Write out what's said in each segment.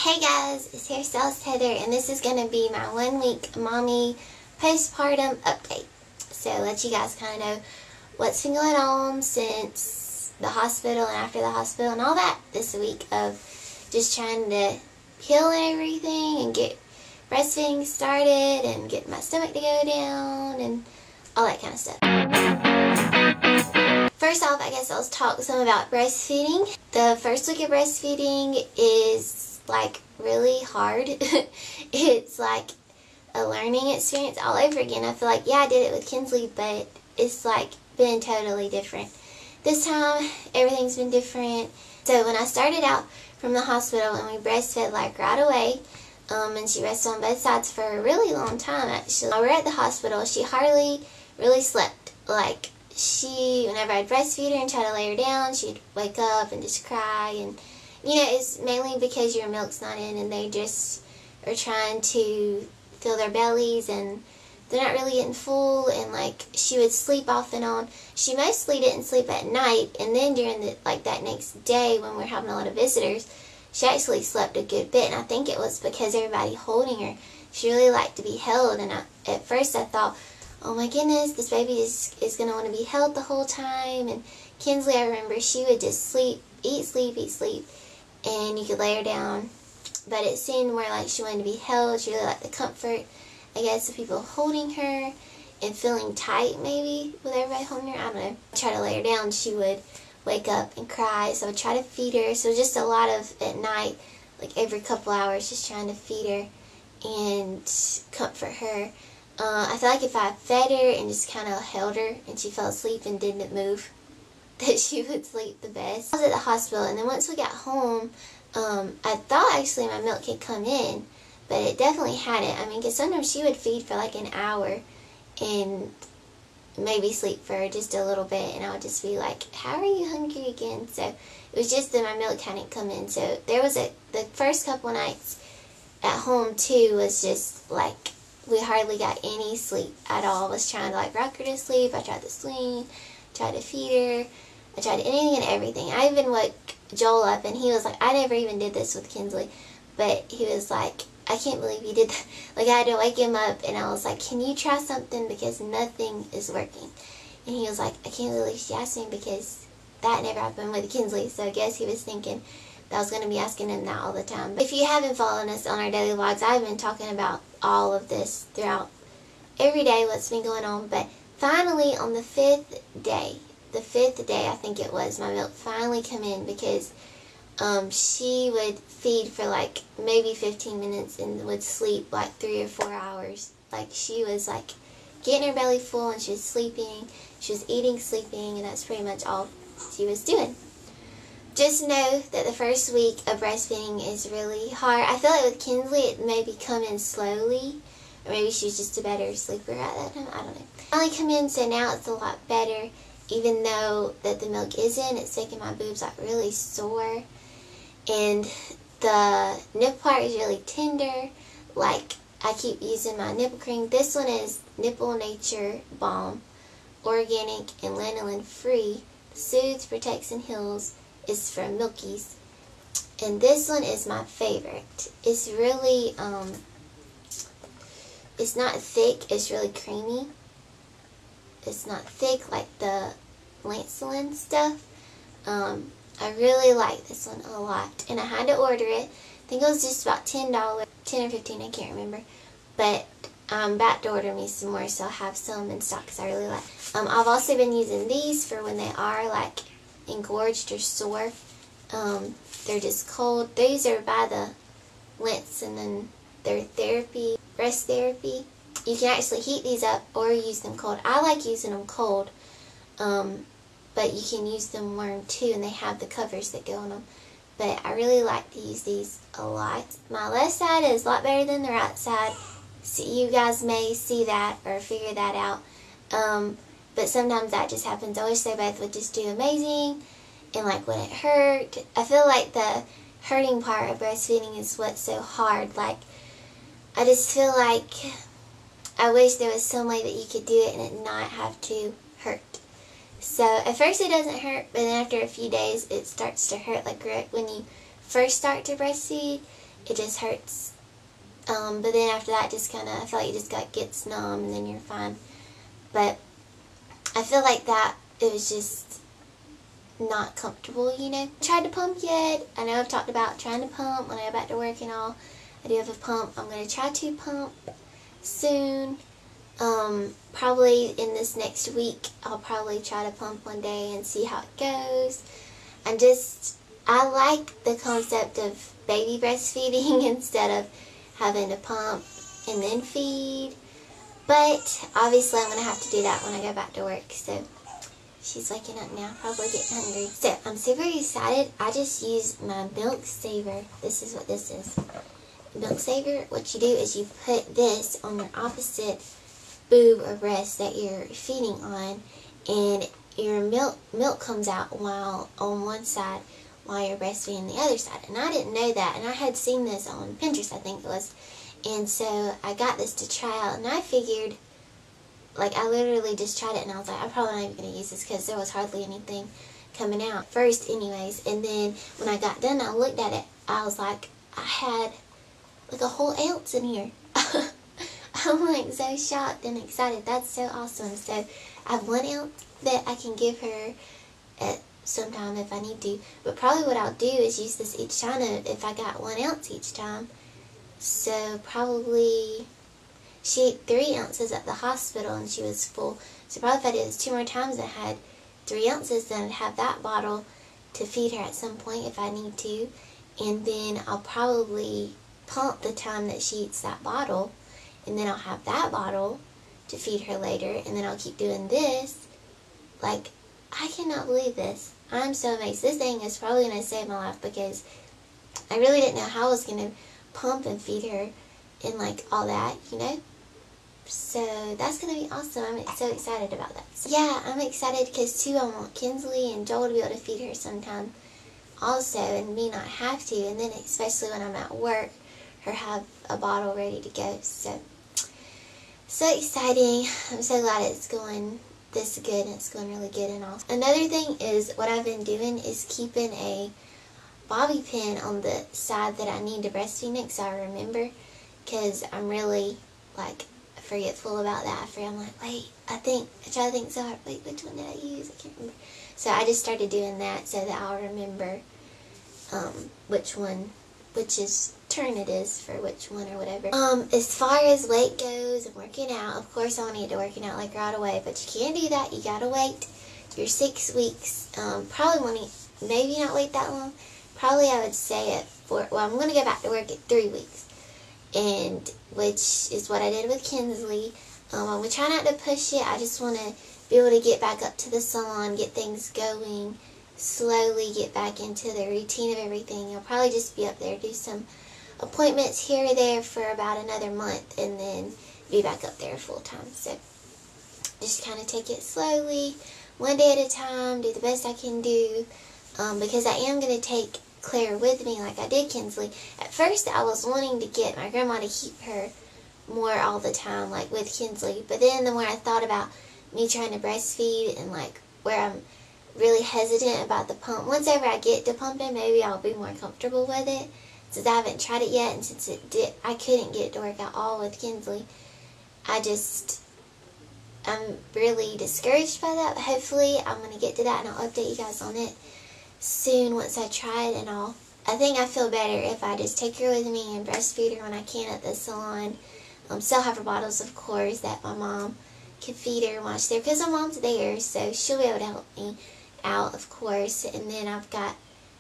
Hey guys, it's Hairstylist Heather, and this is going to be my 1 week mommy postpartum update. So let you guys kind of know what's been going on since the hospital and after the hospital and all that this week of just trying to heal and everything and get breastfeeding started and get my stomach to go down and all that kind of stuff. First off, I guess I'll talk some about breastfeeding. The first week of breastfeeding is like really hard. It's like a learning experience all over again. I feel like, yeah, I did it with Kinsley, but it's like been totally different. This time, everything's been different. So when I started out from the hospital and we breastfed like right away, and she rested on both sides for a really long time actually. While we were at the hospital, she hardly really slept. Like whenever I'd breastfeed her and try to lay her down, she'd wake up and just cry, and you know, it's mainly because your milk's not in and they just are trying to fill their bellies and they're not really getting full, and like she would sleep off and on. She mostly didn't sleep at night, and then during that next day when we were having a lot of visitors, she actually slept a good bit, and I think it was because everybody holding her. She really liked to be held, and at first I thought, oh my goodness, this baby is going to want to be held the whole time. And Kinsley, I remember, she would just sleep, eat, sleep, and you could lay her down. But it seemed more like she wanted to be held. She really liked the comfort, I guess, of people holding her and feeling tight maybe with everybody holding her. I don't know. I tried to lay her down, she would wake up and cry, so I would try to feed her. So just a lot of, at night, like every couple hours, just trying to feed her and comfort her. I feel like if I fed her and just kind of held her and she fell asleep and didn't move, that she would sleep the best. I was at the hospital, and then once we got home, I thought actually my milk had come in, but it definitely hadn't. I mean, because sometimes she would feed for like an hour and maybe sleep for just a little bit, and I would just be like, how are you hungry again? So it was just that my milk hadn't come in. So there was the first couple nights at home too was just like, we hardly got any sleep at all. I was trying to like rock her to sleep. I tried to swing, tried to feed her. I tried anything and everything. I even woke Joel up, and he was like, I never even did this with Kinsley, but he was like, I can't believe you did that. Like, I had to wake him up, and I was like, can you try something, because nothing is working? And he was like, I can't believe she asked me, because that never happened with Kinsley. So I guess he was thinking that I was going to be asking him that all the time. But if you haven't followed us on our daily vlogs, I've been talking about all of this throughout every day, what's been going on. But finally, on the fifth day, I think it was, my milk finally come in, because she would feed for like maybe 15 minutes and would sleep like 3 or 4 hours. Like, she was like getting her belly full, and she was sleeping, she was eating, sleeping, and that's pretty much all she was doing. Just know that the first week of breastfeeding is really hard. I feel like with Kinsley it maybe come in slowly, or maybe she was just a better sleeper at that time, I don't know. Finally come in, so now it's a lot better. Even though that the milk is in, it's making my boobs like really sore, and the nipple part is really tender. Like, I keep using my nipple cream. This one is Nipple Nature Balm, organic and lanolin free, soothes, protects, and heals. It's from Milky's, and this one is my favorite. It's really it's not thick, it's really creamy. It's not thick like the lanolin stuff. I really like this one a lot, and I had to order it. I think it was just about $10, $10 or $15, I can't remember. But I'm about to order me some more, so I'll have some in stock because I really like. I've also been using these for when they are like engorged or sore. They're just cold. These are by the Lentz, and then they're breast therapy. You can actually heat these up or use them cold. I like using them cold, but you can use them warm too, and they have the covers that go on them. But I really like to use these a lot. My left side is a lot better than the right side, so you guys may see that or figure that out. But sometimes that just happens. I wish they both would just do amazing and like wouldn't hurt. I feel like the hurting part of breastfeeding is what's so hard. Like, I just feel like I wish there was some way that you could do it and it not have to hurt. So at first it doesn't hurt, but then after a few days it starts to hurt, like right when you first start to breastfeed, it just hurts. But then after that, just kind of, I feel like it just gets numb, and then you're fine. But I feel like that it was just not comfortable, you know. Tried to pump yet. I know I've talked about trying to pump when I go back to work and all. I do have a pump. I'm going to try to pump soon. Probably in this next week, I'll probably try to pump one day and see how it goes. I like the concept of baby breastfeeding instead of having to pump and then feed. But obviously I'm going to have to do that when I go back to work. So she's waking up now, probably getting hungry. So I'm super excited. I just used my milk saver. This is what this is. Milk saver, what you do is you put this on your opposite boob or breast that you're feeding on, and your milk comes out while on one side while you're breastfeeding the other side. And I didn't know that, and I had seen this on Pinterest, I think it was. And so I got this to try out, and I figured, like, I literally just tried it, and I was like, I'm probably not even going to use this because there was hardly anything coming out first anyways. And then when I got done, I looked at it, I was like, I had like a whole ounce in here. I'm like so shocked and excited. That's so awesome. So I have 1 ounce that I can give her at some time if I need to. But probably what I'll do is use this each time if I got 1 ounce each time. So probably she ate 3 ounces at the hospital and she was full. So probably if I did this 2 more times and had 3 ounces, then I'd have that bottle to feed her at some point if I need to. And then I'll probably pump the time that she eats that bottle. And then I'll have that bottle to feed her later. And then I'll keep doing this. Like, I cannot believe this. I'm so amazed. This thing is probably going to save my life because I really didn't know how I was going to pump and feed her and like all that, you know. So that's going to be awesome. I'm so excited about that. So, yeah, I'm excited because too I want Kinsley and Joel to be able to feed her sometime also and me not have to. And then especially when I'm at work, her have a bottle ready to go. So exciting. I'm so glad it's going this good and it's going really good and all. Another thing is what I've been doing is keeping a bobby pin on the side that I need to breastfeed next so I remember, because I'm really like forgetful about that. I'm like, wait, I try to think so hard, wait, which one did I use? I can't remember. So I just started doing that so that I'll remember which is turn it is for which one or whatever. As far as weight goes and working out, of course I want to get to working out like right away, but you can't do that. You gotta wait your 6 weeks. Probably want to maybe not wait that long. Probably I would say I'm going to go back to work at 3 weeks, and which is what I did with Kinsley. I'm going to try not to push it. I just want to be able to get back up to the salon, get things going, slowly get back into the routine of everything. I'll probably just be up there, do some appointments here or there for about another month, and then be back up there full time. So just kind of take it slowly, one day at a time, do the best I can do, because I am going to take Claire with me like I did Kinsley. At first I was wanting to get my grandma to keep her more all the time, like with Kinsley, but then the more I thought about me trying to breastfeed and like where I'm really hesitant about the pump, once ever I get to pumping, maybe I'll be more comfortable with it, since I haven't tried it yet, and since I couldn't get it to work at all with Kinsley. I'm really discouraged by that, but hopefully I'm going to get to that and I'll update you guys on it soon once I try it and all. I think I feel better if I just take her with me and breastfeed her when I can at the salon. Still have her bottles, of course, that my mom can feed her while she's there, because my mom's there, so she'll be able to help me out, of course. And then I've got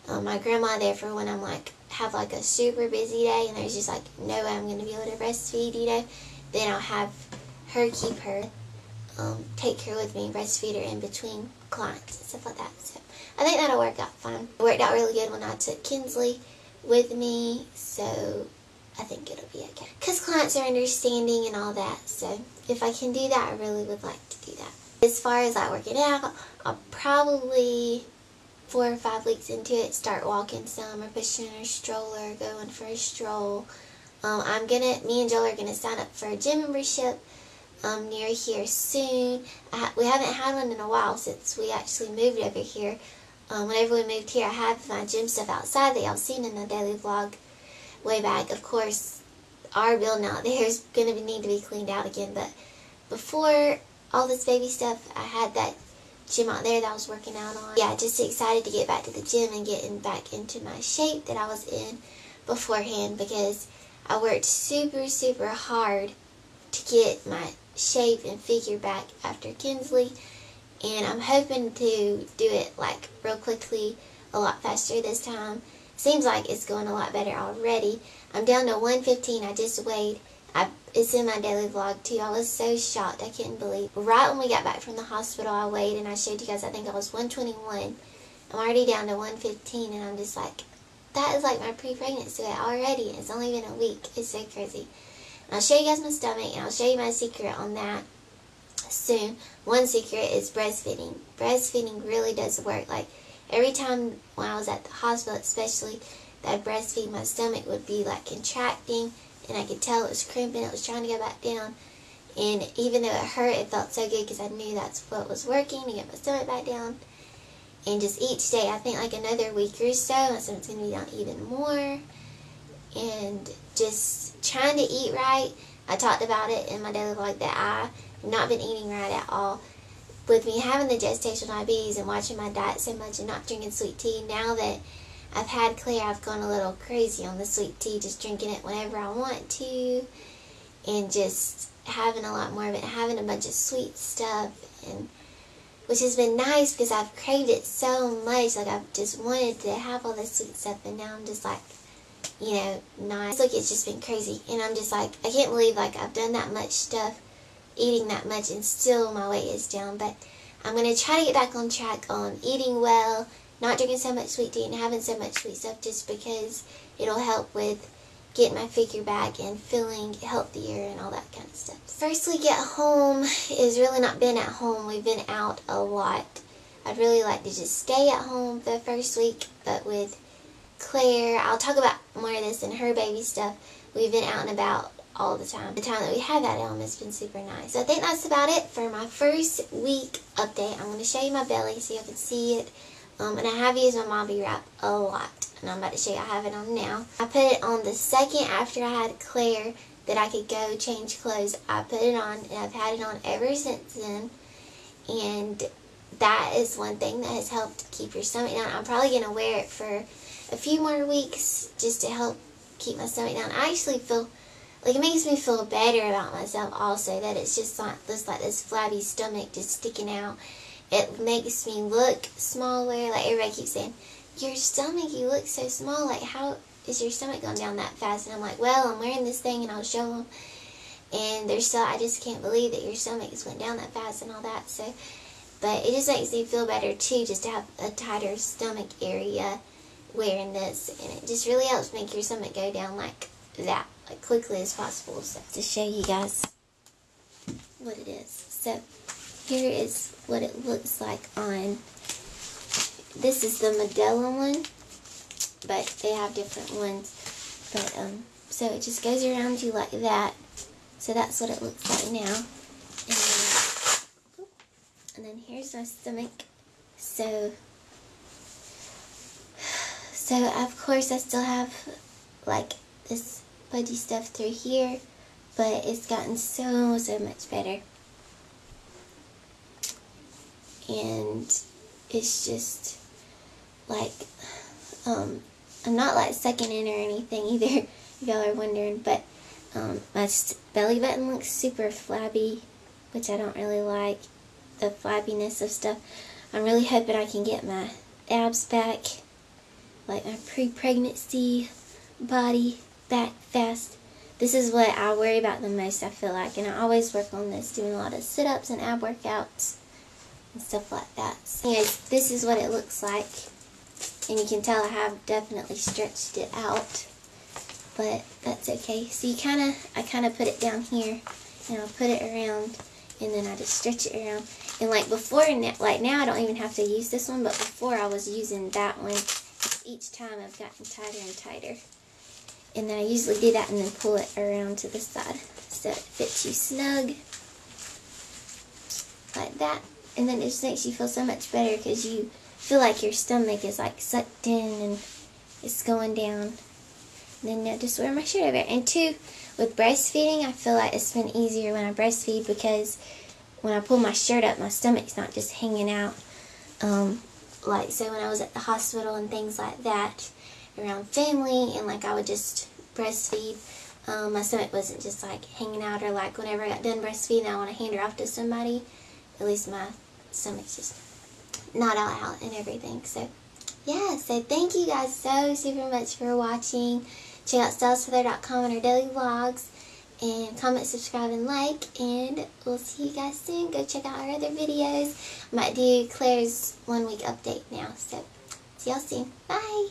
my grandma there for when I'm like have like a super busy day and there's just like no way I'm going to be able to breastfeed, you know. Then I'll have her keep her, take her with me and breastfeed her in between clients and stuff like that. So I think that'll work out fine. It worked out really good when I took Kinsley with me, so I think it'll be okay. Because clients are understanding and all that, so if I can do that, I really would like to do that. As far as like working out, I'll probably 4 or 5 weeks into it start walking some or pushing her stroller, going for a stroll. Me and Joel are gonna sign up for a gym membership near here soon. We haven't had one in a while since we actually moved over here. whenever we moved here, I have my gym stuff outside that y'all seen in the daily vlog way back. Of course, our building out there is going to need to be cleaned out again, but before all this baby stuff, I had that gym out there that I was working out on. Yeah, just excited to get back to the gym and getting back into my shape that I was in beforehand, because I worked super, super hard to get my shape and figure back after Kinsley, and I'm hoping to do it like real quickly, a lot faster this time. Seems like it's going a lot better already. I'm down to 115. I just weighed. It's in my daily vlog too. I was so shocked. I couldn't believe. Right when we got back from the hospital, I weighed and I showed you guys. I think I was 121. I'm already down to 115, and I'm just like, that is like my pre-pregnancy weight already. It's only been a week. It's so crazy. And I'll show you guys my stomach, and I'll show you my secret on that soon. One secret is breastfeeding. Breastfeeding really does work. Like, every time when I was at the hospital, especially, that I'd breastfeed, my stomach would be like contracting, and I could tell it was crimping. It was trying to go back down. And even though it hurt, it felt so good because I knew that's what was working to get my stomach back down. And just each day, I think like another week or so, my stomach's going to be down even more. And just trying to eat right. I talked about it in my daily vlog that I have not been eating right at all. With me having the gestational diabetes and watching my diet so much and not drinking sweet tea, now that I've had Claire, I've gone a little crazy on the sweet tea, just drinking it whenever I want to, and just having a lot more of it, having a bunch of sweet stuff, and which has been nice because I've craved it so much. Like, I've just wanted to have all this sweet stuff, and now I'm just like, you know, nice. Like, it's just been crazy, and I'm just like, I can't believe like I've done that much stuff, eating that much, and still my weight is down. But I'm going to try to get back on track on eating well, not drinking so much sweet tea and having so much sweet stuff, just because it'll help with getting my figure back and feeling healthier and all that kind of stuff. First week at home is really not been at home. We've been out a lot. I'd really like to just stay at home the first week, but with Claire, I'll talk about more of this in her baby stuff. We've been out and about all the time. The time that we have at home has been super nice. So I think that's about it for my first week update. I'm going to show you my belly so you can see it. And I have used my Mollie wrap a lot, and I'm about to show you I have it on now. I put it on the second after I had Claire that I could go change clothes. I put it on, and I've had it on ever since then, and that is one thing that has helped keep your stomach down. I'm probably going to wear it for a few more weeks just to help keep my stomach down. I actually feel like it makes me feel better about myself also, that it's just not this like this flabby stomach just sticking out. It makes me look smaller. Like, everybody keeps saying, your stomach, you look so small. Like, how is your stomach going down that fast? And I'm like, well, I'm wearing this thing and I'll show them. And they're still, I just can't believe that your stomach is went down that fast and all that. So, but it just makes me feel better too, just to have a tighter stomach area wearing this. And it just really helps make your stomach go down like that, like quickly as possible. So, to show you guys what it is. So, here is what it looks like on, this is the Medela one, but they have different ones. But, so it just goes around you like that. So that's what it looks like now. And then here's my stomach. So of course I still have like this pudgy stuff through here, but it's gotten so much better. And it's just like, I'm not like sucking in or anything either, if y'all are wondering, but my belly button looks super flabby, which I don't really like, the flabbiness of stuff. I'm really hoping I can get my abs back, like my pre-pregnancy body back fast. This is what I worry about the most, I feel like, and I always work on this, doing a lot of sit-ups and ab workouts and stuff like that. So anyways, this is what it looks like, and you can tell I have definitely stretched it out, but that's okay. So I kind of put it down here, and I'll put it around, and then I just stretch it around. And like before, like now I don't even have to use this one, but before I was using that one. Each time I've gotten tighter and tighter, and then I usually do that and then pull it around to the side so it fits you snug like that. And then it just makes you feel so much better because you feel like your stomach is like sucked in and it's going down. And then I just wear my shirt over it. And two, with breastfeeding, I feel like it's been easier when I breastfeed because when I pull my shirt up, my stomach's not just hanging out. Like, so when I was at the hospital and things like that, around family, and like I would just breastfeed, my stomach wasn't just like hanging out, or like whenever I got done breastfeeding, I want to hand her off to somebody. At least my stomach's just not all out and everything. So yeah, so thank you guys so super much for watching. Check out StylistHeather.com and our daily vlogs. And comment, subscribe, and like. And we'll see you guys soon. Go check out our other videos. I might do Claire's 1 week update now. So see y'all soon. Bye.